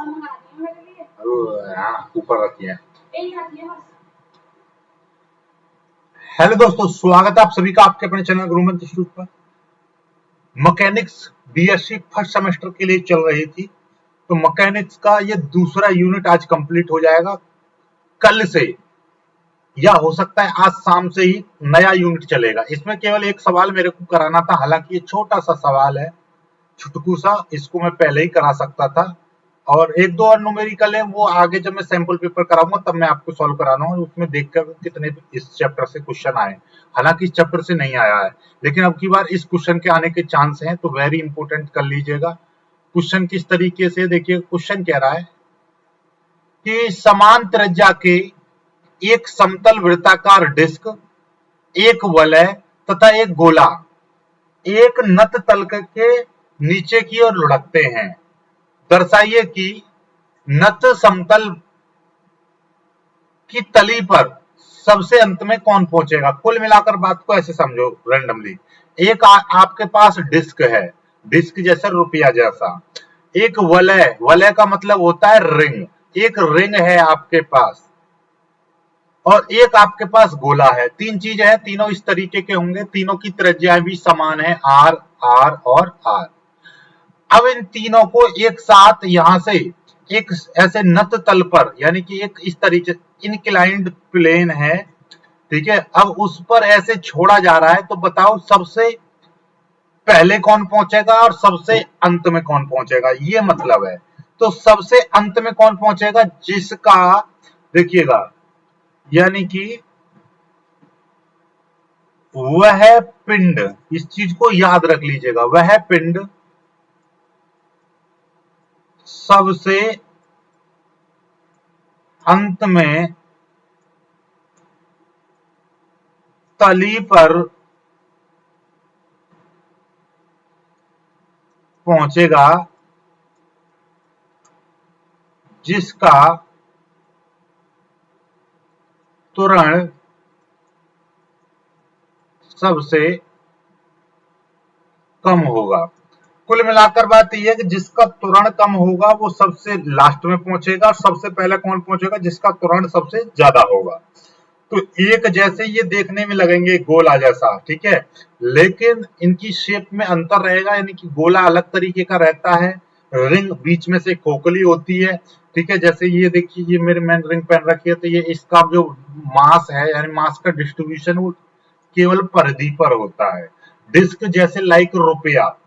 हाँ, ऊपर रखिए। हेलो दोस्तों, स्वागत है आप सभी का आपके अपने चैनल गुरुमंत्र इंस्टीट्यूट पर। मैकेनिक्स बीएससी फर्स्ट सेमेस्टर के लिए चल रही थी, तो मैकेनिक्स का ये दूसरा यूनिट आज कंप्लीट हो जाएगा। कल से या हो सकता है आज शाम से ही नया यूनिट चलेगा। इसमें केवल एक सवाल मेरे को कराना था, हालांकि ये छोटा सा सवाल है, छुटकू सा, इसको मैं पहले ही करा सकता था। और एक दो और न्यूमेरिकल है, वो आगे जब मैं सैंपल पेपर कराऊंगा तब मैं आपको सॉल्व कराना हूँ, उसमें देखकर कितने इस चैप्टर से क्वेश्चन आए। हालांकि इस चैप्टर से नहीं आया है, लेकिन अब की बार इस क्वेश्चन के आने के चांस हैं, तो वेरी इंपॉर्टेंट कर लीजिएगा। क्वेश्चन किस तरीके से, देखिए क्वेश्चन कह रहा है कि समान त्रिज्या के एक समतल वृत्ताकार डिस्क, एक वलय तथा एक गोला एक नत तल के नीचे की ओर लुढ़कते हैं। दर्शाइए कि नत समतल की तली पर सबसे अंत में कौन पहुंचेगा। कुल मिलाकर बात को ऐसे समझो रैंडमली, एक आपके पास डिस्क है, डिस्क जैसा रुपया जैसा, एक वलय, वलय का मतलब होता है रिंग, एक रिंग है आपके पास, और एक आपके पास गोला है। तीन चीज है, तीनों इस तरीके के होंगे, तीनों की त्रिज्या भी समान है, आर आर और आर। अब इन तीनों को एक साथ यहां से एक ऐसे नत तल पर, यानी कि एक इस तरीके इनक्लाइंड प्लेन है, ठीक है, अब उस पर ऐसे छोड़ा जा रहा है, तो बताओ सबसे पहले कौन पहुंचेगा और सबसे अंत में कौन पहुंचेगा, ये मतलब है। तो सबसे अंत में कौन पहुंचेगा, जिसका, देखिएगा, यानी कि वह पिंड, इस चीज को याद रख लीजिएगा, वह पिंड सबसे अंत में तली पर पहुंचेगा जिसका त्वरण सबसे कम होगा। कुल मिलाकर बात यह है कि जिसका त्वरण कम होगा वो सबसे लास्ट में पहुंचेगा, और सबसे पहले कौन पहुंचेगा, जिसका त्वरण सबसे ज्यादा होगा। तो एक जैसे ये देखने में लगेंगे गोला जैसा, ठीक है, लेकिन इनकी शेप में अंतर रहेगा, यानी कि गोला अलग तरीके का रहता है, रिंग बीच में से खोखली होती है, ठीक है। जैसे ये देखिए, ये मेरे मैंने रिंग पहन रखी है, तो ये इसका जो मास है, यानी मास का डिस्ट्रीब्यूशन वो केवल परिधि पर होता है। डिस्क जैसे लाइक रुपया,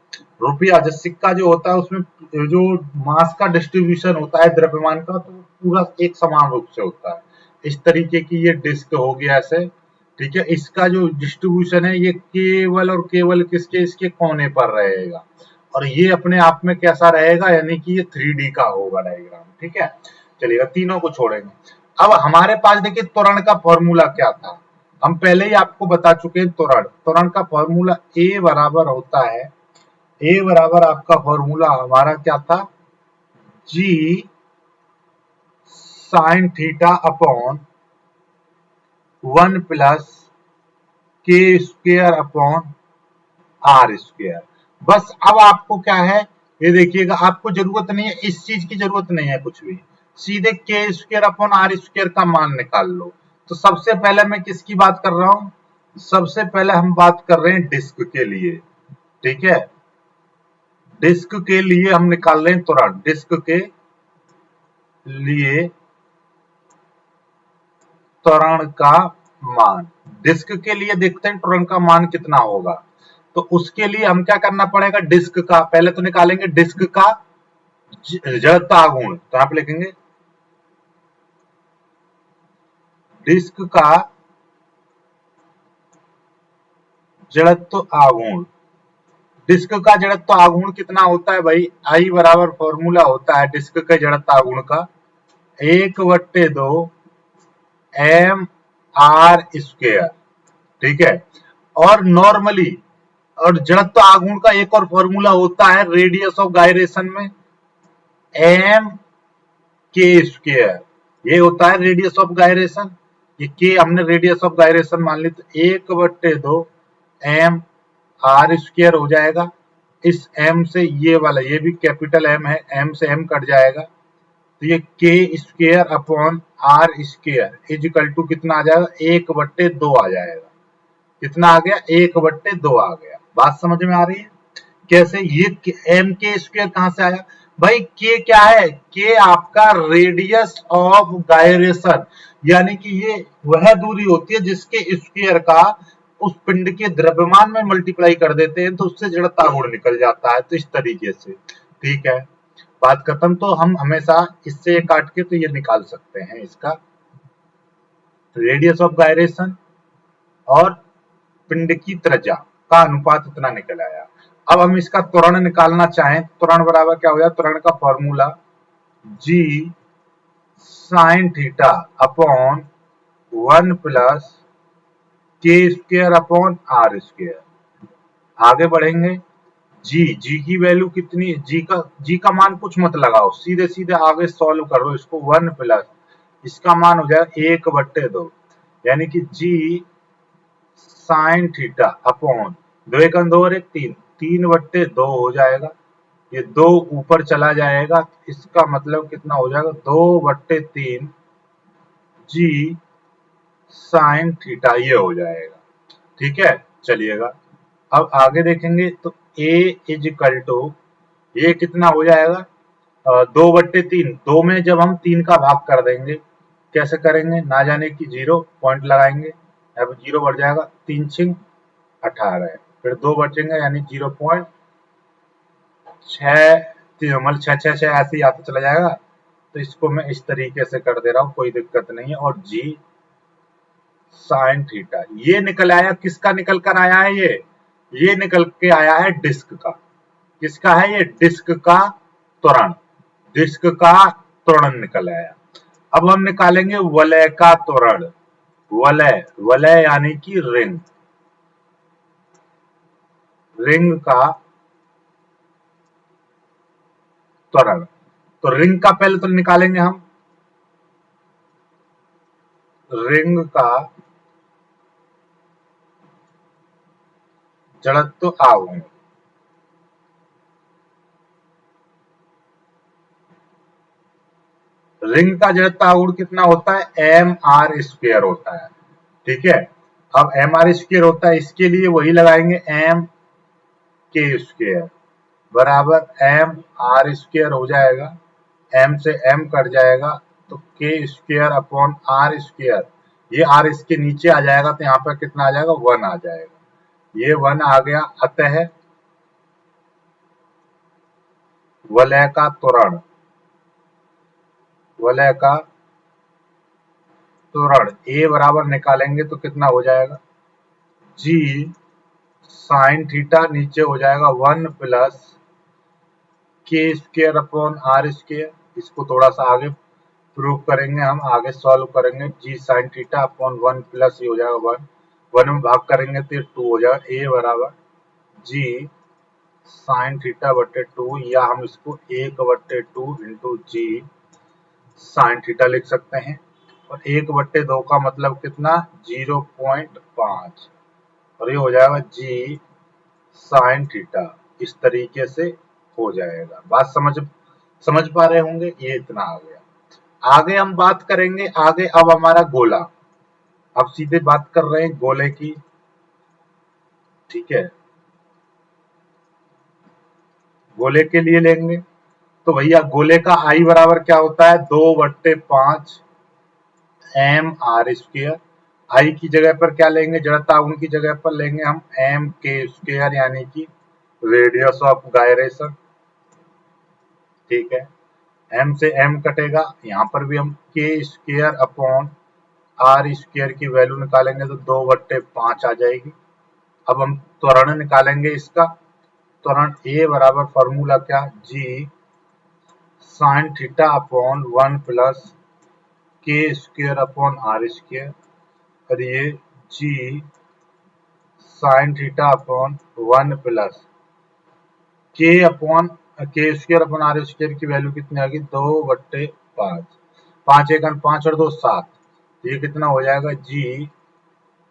रुपया जो सिक्का जो होता है, उसमें जो मास का डिस्ट्रीब्यूशन होता है द्रव्यमान का, तो पूरा एक समान रूप से होता है। इस तरीके की ये डिस्क हो गया ऐसे, ठीक है। इसका जो डिस्ट्रीब्यूशन है ये केवल और केवल किसके, इसके कोने पर रहेगा, और ये अपने आप में कैसा रहेगा, यानी कि ये 3D का होगा डायग्राम, ठीक है। चलिएगा, तीनों को छोड़ेंगे। अब हमारे पास देखिए त्वरण का फॉर्मूला क्या था, हम पहले ही आपको बता चुके हैं। त्वरण, त्वरण का फॉर्मूला ए बराबर होता है, ए बराबर आपका फॉर्मूला हमारा क्या था, जी साइन थीटा अपॉन 1 प्लस के स्क्वायर अपॉन आर स्क्वायर। बस अब आपको क्या है, ये देखिएगा, आपको जरूरत नहीं है, इस चीज की जरूरत नहीं है कुछ भी, सीधे के स्क्वायर अपॉन आर स्क्वायर का मान निकाल लो। तो सबसे पहले मैं किसकी बात कर रहा हूं, सबसे पहले हम बात कर रहे हैं डिस्क के लिए, ठीक है। डिस्क के लिए हम निकाल रहे हैं त्वरण, डिस्क के लिए त्वरण का मान, डिस्क के लिए देखते हैं त्वरण का मान कितना होगा। तो उसके लिए हम क्या करना पड़ेगा, डिस्क का पहले तो निकालेंगे डिस्क का जड़ता गुण, तो आप लिखेंगे डिस्क का जड़त्व आघूर्ण। डिस्क का जड़त्व आघूर्ण कितना होता है भाई, आई बराबर फॉर्मूला होता है डिस्क के जड़त्व आघूर्ण का 1/2 एम आर स्क्वायर, ठीक है। और नॉर्मली, और जड़त्व आघूर्ण का एक और फॉर्मूला होता है रेडियस ऑफ गायरेशन में एम के स्क्वायर, ये होता है रेडियस ऑफ गायरेशन। ये के हमने रेडियस ऑफ गायरेशन मान ली, तो 1/2 एम आर स्क्वायर हो जाएगा। इस एम से ये वाला, ये भी कैपिटल एम है, एम से एम कट जाएगा, तो ये K square upon R square is equal to कितना आ जाएगा, 1/2 आ जाएगा। कितना आ गया, 1/2 आ गया। बात समझ में आ रही है? कैसे, ये एम के स्क्वेयर कहां से आया भाई, के क्या है, के आपका रेडियस ऑफ गायरेशन, यानी कि ये वह दूरी होती है जिसके स्क्वेयर का उस पिंड के द्रव्यमान में मल्टीप्लाई कर देते हैं तो उससे जड़ता गुण निकल जाता है। तो इस तरीके से, ठीक है, बात खत्म। तो हम हमेशा इससे काट के तो ये निकाल सकते हैं, इसका रेडियस ऑफ गायरेशन और पिंड की त्रिज्या का अनुपात इतना निकल आया। अब हम इसका त्वरण निकालना चाहें, त्वरण बराबर क्या हो जाए, त्वरण का फॉर्मूला जी साइन थीटा अपॉन 1 प्लस के स्क्वेयर अपॉन आर स्क्वेयर। आगे बढ़ेंगे, जी की वैल्यू कितनी, जी का मान कुछ मत लगाओ, सीधे सीधे आगे सॉल्व करो इसको। 1 प्लस इसका मान हो जाएगा 1/2, यानी कि जी साइन थीटा अपॉन 2 1 2 और 1 3, 3/2 हो जाएगा। ये 2 ऊपर चला जाएगा, इसका मतलब कितना हो जाएगा, 2/3 जी साइन थीटा, ये हो जाएगा। ठीक है, चलिएगा अब आगे देखेंगे। तो ए इज इक्वल टू, ये कितना हो जाएगा, 2/3। 2 में जब हम 3 का भाग कर देंगे, कैसे करेंगे, ना जाने की 0 पॉइंट लगाएंगे, अब 0 बढ़ जाएगा, 3 6 18, फिर 2 बचेंगे यानी 0.6, मतलब 6 6 6 ऐसे ही आता चला जाएगा। तो इसको मैं इस तरीके से कर दे रहा हूँ, कोई दिक्कत नहीं है। और जी साइन थीटा ये निकल आया, किसका निकल कर आया है, ये निकल के आया है डिस्क का। किसका है ये, डिस्क का त्वरण, डिस्क का त्वरण निकल आया। अब हम निकालेंगे वलय का त्वरण, वलय, वलय यानी कि रिंग, रिंग का त्वरण। तो रिंग का पहले तो निकालेंगे हम, रिंग का जड़त्व आघूर्ण, रिंग का जड़त्व आघूर्ण कितना होता है, mr² होता है। ठीक है, अब mr² होता है, इसके लिए वही लगाएंगे, m के स्क्वेयर बराबर mr² हो जाएगा, m से m कट जाएगा तो के स्क्वेयर अपॉन आर स्क्वेयर, ये r इसके नीचे आ जाएगा तो यहाँ पर कितना आ जाएगा, 1 आ जाएगा, ये 1 आ गया। अतः वलय का त्वरण, वलय का त्वरण ए बराबर निकालेंगे तो कितना हो जाएगा, जी साइन थीटा, नीचे हो जाएगा 1 प्लस के स्क्वेयर अपॉन आर स्क्वेयर। इसको थोड़ा सा आगे प्रूव करेंगे, हम आगे सॉल्व करेंगे। जी साइन थीटा अपॉन 1 प्लस ये हो जाएगा 1, 1 में भाग करेंगे तो 2 हो जाएगा। ए बराबर जी साइन थीटा बटे 2, या हम इसको 1/2 इंटू जी साइन थीटा लिख सकते हैं। और 1/2 का मतलब कितना, 0.5, और ये हो जाएगा जी साइन थीटा। इस तरीके से हो जाएगा। बात समझ समझ पा रहे होंगे, ये इतना आ गया। आगे हम बात करेंगे, आगे अब हमारा गोला, अब सीधे बात कर रहे हैं गोले की। ठीक है, गोले के लिए लेंगे तो भैया गोले का आई बराबर क्या होता है, 2/5 mr²। आई की जगह पर क्या लेंगे, जड़ता आघूर्ण की जगह पर लेंगे हम m के स्क्वायर, यानी कि रेडियस ऑफ गायरेशन। ठीक है, m से m कटेगा, यहाँ पर भी हम के स्क्वायर अपॉन आर स्क्वायर की वैल्यू निकालेंगे तो 2/5 आ जाएगी। अब हम त्वरण निकालेंगे इसका, त्वरण ए बराबर फॉर्मूला क्या, जी साइन थीटा अपॉन 1 प्लस के स्क्वायर अपॉन आर स्क्वायर, और ये जी साइन थीटा अपॉन 1 प्लस के अपॉन के स्क्वायर अपॉन आर स्क्वायर की वैल्यू कितनी आ गई, 2/5, 5 1 5 और 2 7, ये कितना हो जाएगा, जी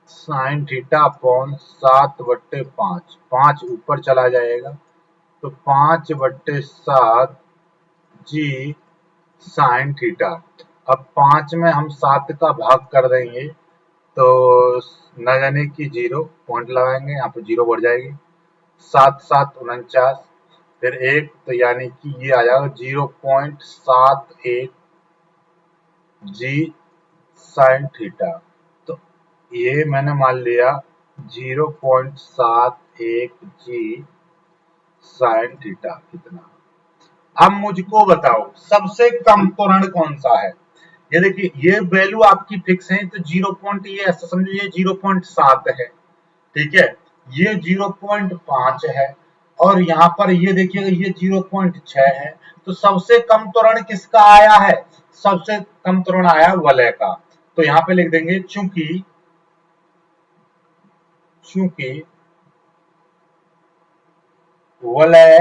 साइन थीटा अपॉन 7/5, 5 ऊपर चला जाएगा तो 5/7 जी साइन थीटा। अब 5 में हम 7 का भाग कर देंगे तो न जाने की 0 पॉइंट लगाएंगे, यहाँ पे 0 बढ़ जाएगी। 7 7 49, फिर 1 तो यानी कि ये आ जाएगा 0.71 जी साइन थीटा। तो ये मैंने मान लिया 0.71 जी साइन थीटा कितना। अब मुझको बताओ सबसे कम त्वरण कौन सा है। ये देखिए ये वैल्यू आपकी फिक्स है तो 0 पॉइंट, ये ऐसा समझिए 0.7 है, ठीक है, ये 0.5 है और यहाँ पर ये देखिएगा ये 0.6 है। तो सबसे कम त्वरण किसका आया है, सबसे कम त्वरण आया वलय का। तो यहाँ पे लिख देंगे चूंकि वलय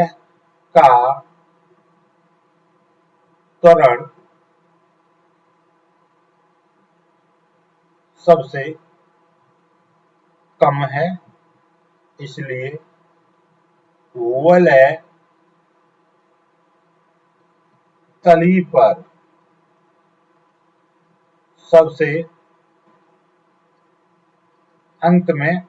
का त्वरण सबसे कम है, इसलिए वलय तली पर सबसे अंत में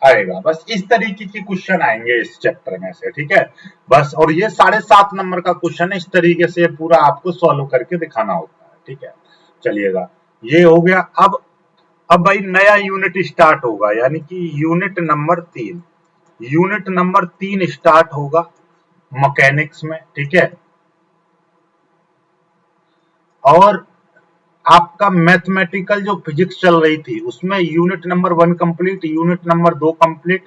आएगा। बस इस तरीके के क्वेश्चन आएंगे इस चैप्टर में से, ठीक है। बस और ये 7.5 नंबर का क्वेश्चन है, इस तरीके से पूरा आपको सॉल्व करके दिखाना होता है, ठीक है। चलिएगा ये हो गया। अब भाई नया यूनिट स्टार्ट होगा, यानी कि unit number 3, unit number 3 start होगा मैकेनिक्स में, ठीक है। और आपका मैथमेटिकल जो फिजिक्स चल रही थी उसमें unit number 1 complete, unit number 2 complete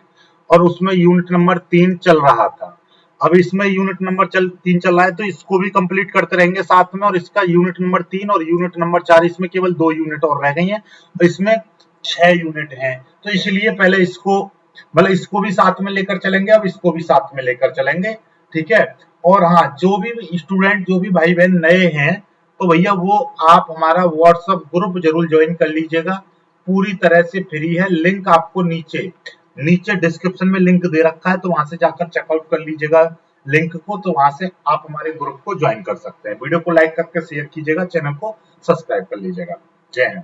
और उसमें यूनिट नंबर 3 चल रहा था। अब इसमें यूनिट नंबर 3 चल रहा है तो इसको भी कंप्लीट करते रहेंगे साथ में। और इसका यूनिट नंबर 3 और यूनिट नंबर 4, इसमें केवल 2 यूनिट और रह गई हैं और इसमें 6 यूनिट हैं। तो इसलिए पहले इसको मतलब इसको भी साथ में लेकर चलेंगे, अब इसको भी साथ में लेकर चलेंगे, ठीक है। और हाँ, जो भी स्टूडेंट जो भी भाई बहन नए हैं तो भैया वो आप हमारा व्हाट्सएप ग्रुप जरूर ज्वाइन कर लीजिएगा, पूरी तरह से फ्री है। लिंक आपको नीचे नीचे डिस्क्रिप्शन में लिंक दे रखा है, तो वहां से जाकर चेकआउट कर लीजिएगा लिंक को, तो वहां से आप हमारे ग्रुप को ज्वाइन कर सकते हैं। वीडियो को लाइक करके शेयर कीजिएगा, चैनल को सब्सक्राइब कर लीजिएगा। जय हिंद।